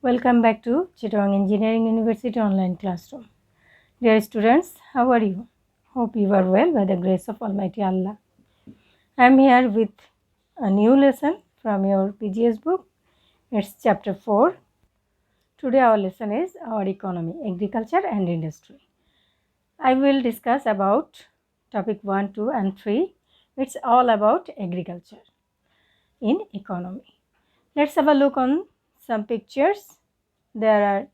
Welcome back to Chittagong Engineering University online classroom. Dear students, how are you? Hope you are well by the grace of Almighty Allah. I am here with a new lesson from your PGS book. It's chapter 4. Today our lesson is our economy, agriculture and industry. I will discuss about topic 1, 2 and 3. It's all about agriculture in economy. Let's have a look on some pictures. There are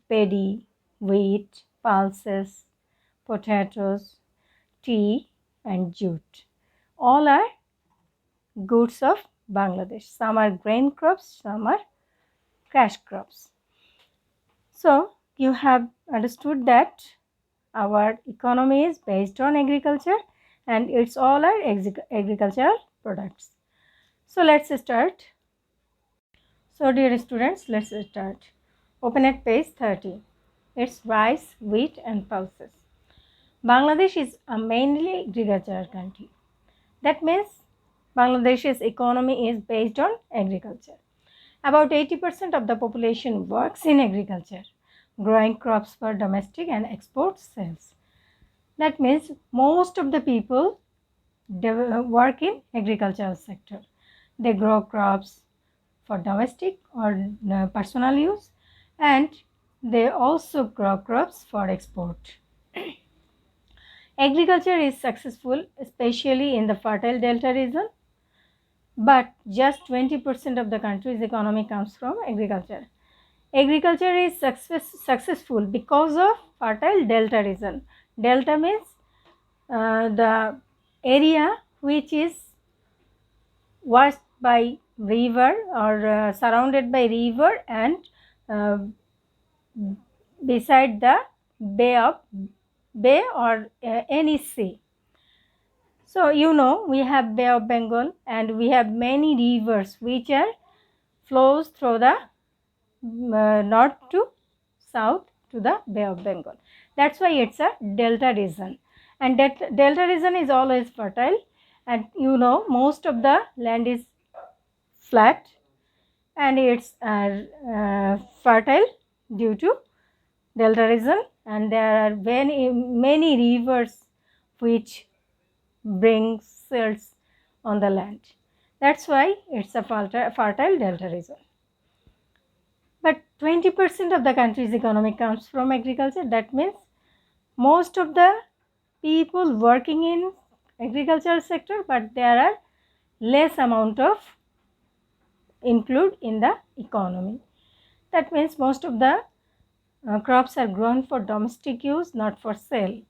paddy, wheat, pulses, potatoes, tea and jute. All are goods of Bangladesh. Some are grain crops, some are cash crops. So you have understood that our economy is based on agriculture and it's all our agricultural products. So let's start. So dear students, let's start. Open at page 30. It's rice, wheat and pulses. Bangladesh is a mainly agricultural country. That means Bangladesh's economy is based on agriculture. About 80% of the population works in agriculture, growing crops for domestic and export sales. That means most of the people work in agricultural sector. They grow crops for domestic or personal use, and they also grow crops for export. Agriculture is successful, especially in the fertile delta region, but just 20% of the country's economy comes from agriculture. Agriculture is successful because of fertile delta region. Delta means the area which is washed by river or surrounded by river and uh, beside the bay or any sea. So you know we have Bay of Bengal and we have many rivers which are flows through the north to south to the Bay of Bengal. That's why it's a delta region, and that delta region is always fertile, and you know most of the land is flat and it's fertile due to delta region, and there are many rivers which bring cells on the land. That's why it's a fertile delta region. But 20% of the country's economy comes from agriculture. That means most of the people working in agricultural sector, but there are less amount of include in the economy. That means most of the crops are grown for domestic use, not for sale,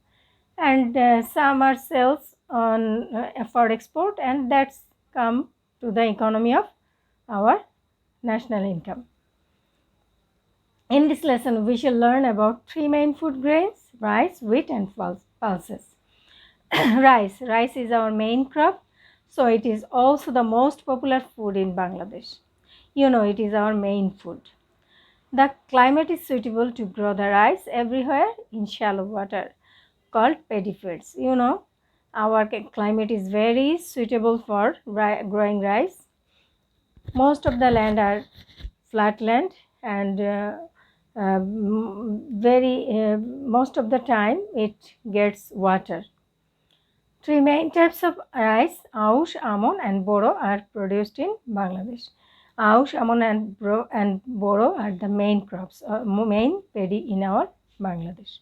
and some are sales on for export, and that's come to the economy of our national income. In this lesson, we shall learn about three main food grains: rice, wheat and pulses. Rice is our main crop, so it is also the most popular food in Bangladesh. You know, it is our main food. The climate is suitable to grow the rice everywhere in shallow water, called paddy fields. You know, our climate is very suitable for growing rice. Most of the land are flat land, and most of the time it gets water. Three main types of rice, Aush, Amon and Boro, are produced in Bangladesh. Aush, Amon and Boro are the main crops, main paddy in our Bangladesh.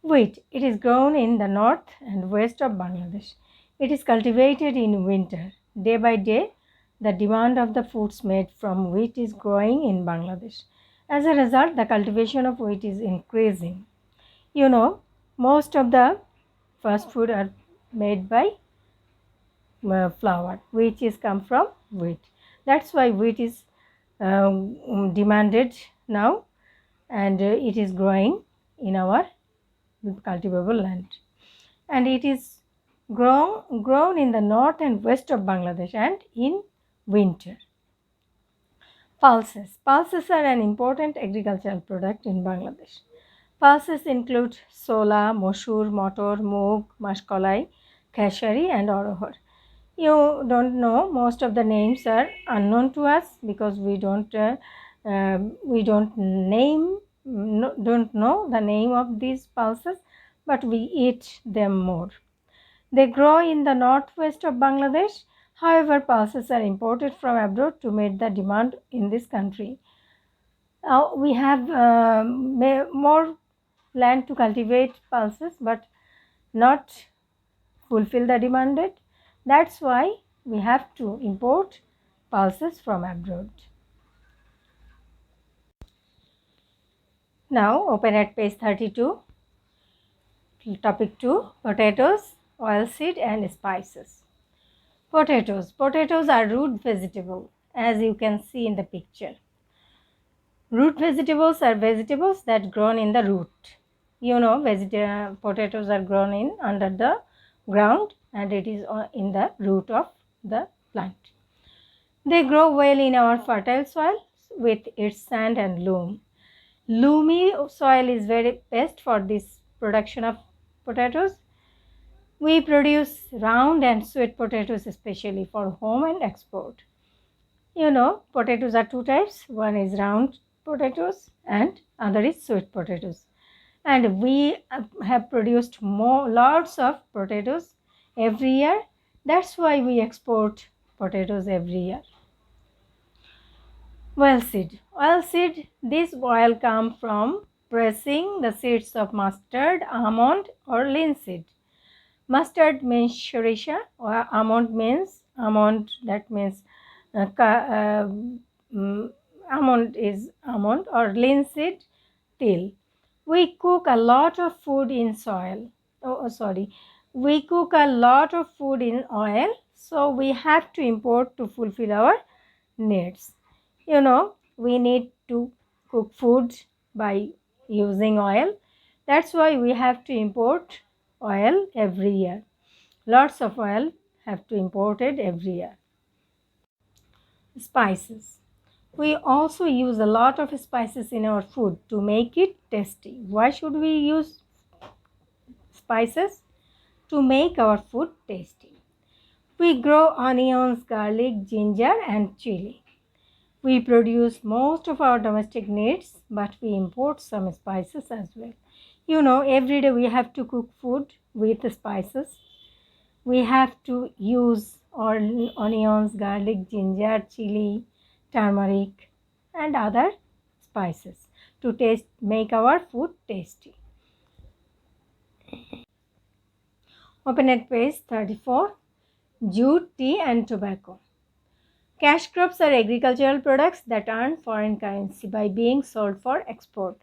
Wheat, it is grown in the north and west of Bangladesh. It is cultivated in winter. Day by day, the demand of the foods made from wheat is growing in Bangladesh. As a result, the cultivation of wheat is increasing. You know, most of the fast food are made by flour, which is come from wheat. That's why wheat is demanded now, and it is growing in our cultivable land, and it is grown in the north and west of Bangladesh and in winter. Pulses are an important agricultural product in Bangladesh. Pulses include sola, mosur, motor, moog, mashkolai, kheshari and orohor. You don't know, most of the names are unknown to us because we don't We don't don't know the name of these pulses, but we eat them more. They grow in the northwest of Bangladesh. However, pulses are imported from abroad to meet the demand in this country. We have more land to cultivate pulses, but not fulfill the demanded. That's why we have to import pulses from abroad. Now open at page 32. Topic 2, potatoes, oilseed and spices. Potatoes. Potatoes are root vegetable, as you can see in the picture. Root vegetables are vegetables that grown in the root. You know, potatoes are grown in under the ground and it is in the root of the plant. They grow well in our fertile soil with its sand and loam. Loomy soil is very best for this production of potatoes. We produce round and sweet potatoes especially for home and export. You know, potatoes are two types. One is round potatoes and other is sweet potatoes. And we have produced lots of potatoes every year. That's why we export potatoes every year. Oilseed. Oilseed, this oil comes from pressing the seeds of mustard, almond or linseed. Mustard means sriracha, or almond, that means almond is almond, or linseed, til. We cook a lot of food in soil. We cook a lot of food in oil, so we have to import to fulfill our needs. You know, we need to cook food by using oil. That's why we have to import oil every year. Lots of oil have to imported every year. Spices. We also use a lot of spices in our food to make it tasty. Why should we use spices? To make our food tasty. We grow onions, garlic, ginger and chili. We produce most of our domestic needs, but we import some spices as well. You know, every day we have to cook food with spices. We have to use onions, garlic, ginger, chili, turmeric and other spices to make our food tasty. Open at page 34. Jute, tea and tobacco. Cash crops are agricultural products that earn foreign currency by being sold for export.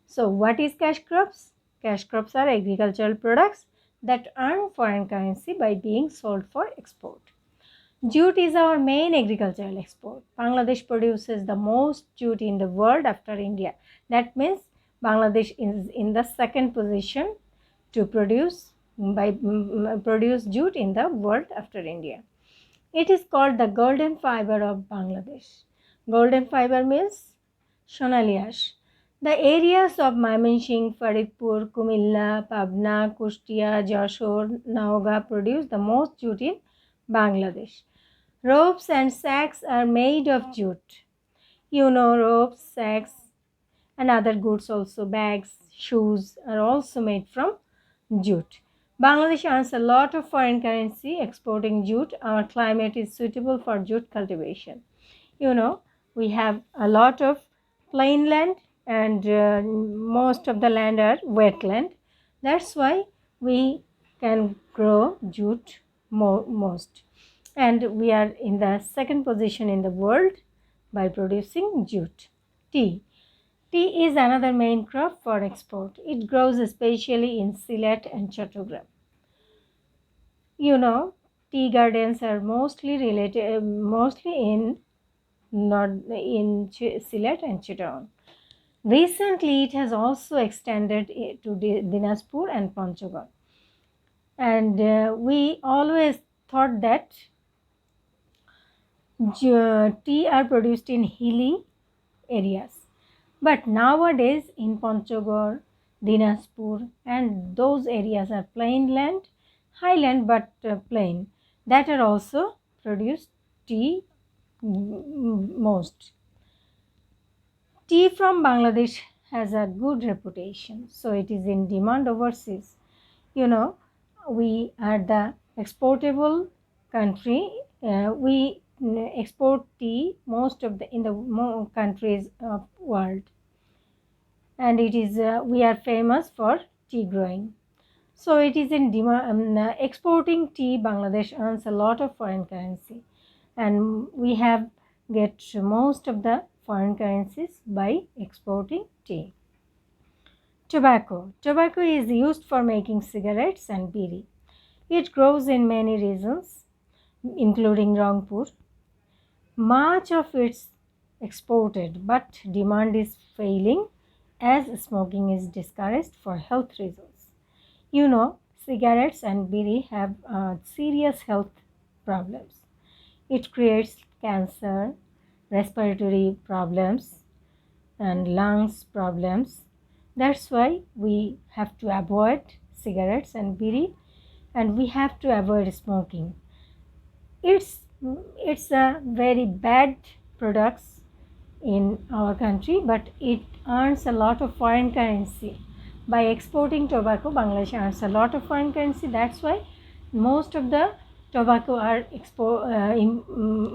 So what is cash crops? Cash crops are agricultural products that earn foreign currency by being sold for export. Jute is our main agricultural export. Bangladesh produces the most jute in the world after India. That means Bangladesh is in the second position to produce jute in the world after India. It is called the golden fiber of Bangladesh. Golden fiber means Sonali ash. The areas of Mymensingh, Faridpur, Kumilla, Pabna, Kushtia, Jashore, Naoga produce the most jute in Bangladesh. Ropes and sacks are made of jute. You know, ropes, sacks and other goods also, bags, shoes are also made from jute. Bangladesh earns a lot of foreign currency exporting jute. Our climate is suitable for jute cultivation. You know, we have a lot of plain land and most of the land are wetland. That's why we can grow jute most. And we are in the second position in the world by producing jute. Tea. Tea is another main crop for export. It grows especially in Sylhet and Chattogram. You know, tea gardens are mostly in Sylhet and Chittagong. Recently, it has also extended to Dinajpur and Panchgod. And we always thought that tea are produced in hilly areas. But nowadays in Panchgod, Dinajpur and those areas are plain land, highland but plain, that are also produced tea most. Tea from Bangladesh has a good reputation, so it is in demand overseas. You know, we are the exportable country. We export tea most of the in the countries of world, and it is we are famous for tea growing. So it is in demand. Exporting tea, Bangladesh earns a lot of foreign currency, and we have get most of the foreign currencies by exporting tea. Tobacco. Tobacco is used for making cigarettes and biri. It grows in many regions, including Rangpur. Much of it's exported, but demand is failing as smoking is discouraged for health reasons. You know, cigarettes and biri have serious health problems. It creates cancer, respiratory problems, and lungs problems. That's why we have to avoid cigarettes and biri, and we have to avoid smoking. It's it's a very bad products in our country, but it earns a lot of foreign currency. By exporting tobacco, Bangladesh earns a lot of foreign currency. That's why most of the tobacco are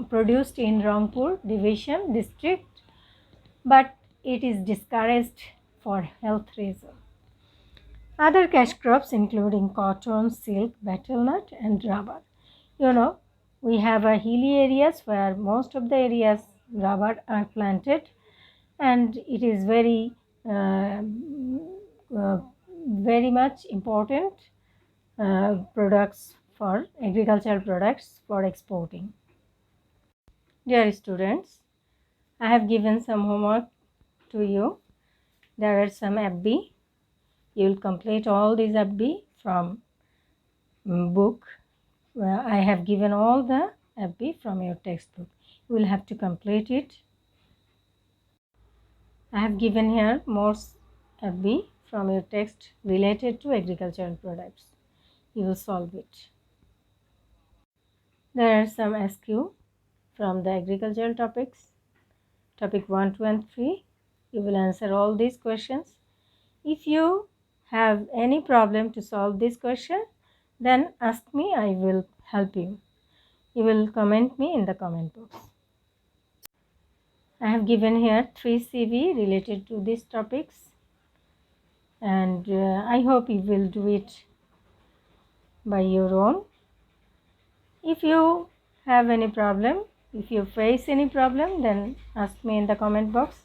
produced in Rangpur division district, but it is discouraged for health reasons. Other cash crops including cotton, silk, betel nut, and rubber. You know, we have a hilly areas where most of the areas rubber are planted, and it is uh, uh, very much important products for agricultural products for exporting. Dear students, I have given some homework to you. There are some FB. You will complete all these FB from book. I have given all the FB from your textbook. You will have to complete it. I have given here more FB from your text related to agricultural products. You will solve it. There are some SQ from the agricultural topics. Topic 1, 2 and 3. You will answer all these questions. If you have any problem to solve this question, then ask me, I will help you. You will comment me in the comment box. I have given here 3 CV related to these topics, and I hope you will do it by your own. If you have any problem, if you face any problem, then ask me in the comment box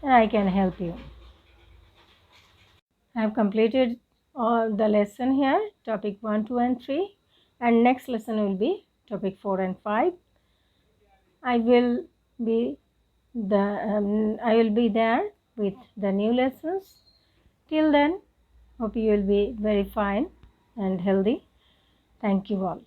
and I can help you. I have completed all the lesson here, topic 1, 2 and 3, and next lesson will be topic 4 and 5. I will be there with the new lessons. Till then, hope you will be very fine and healthy. Thank you all.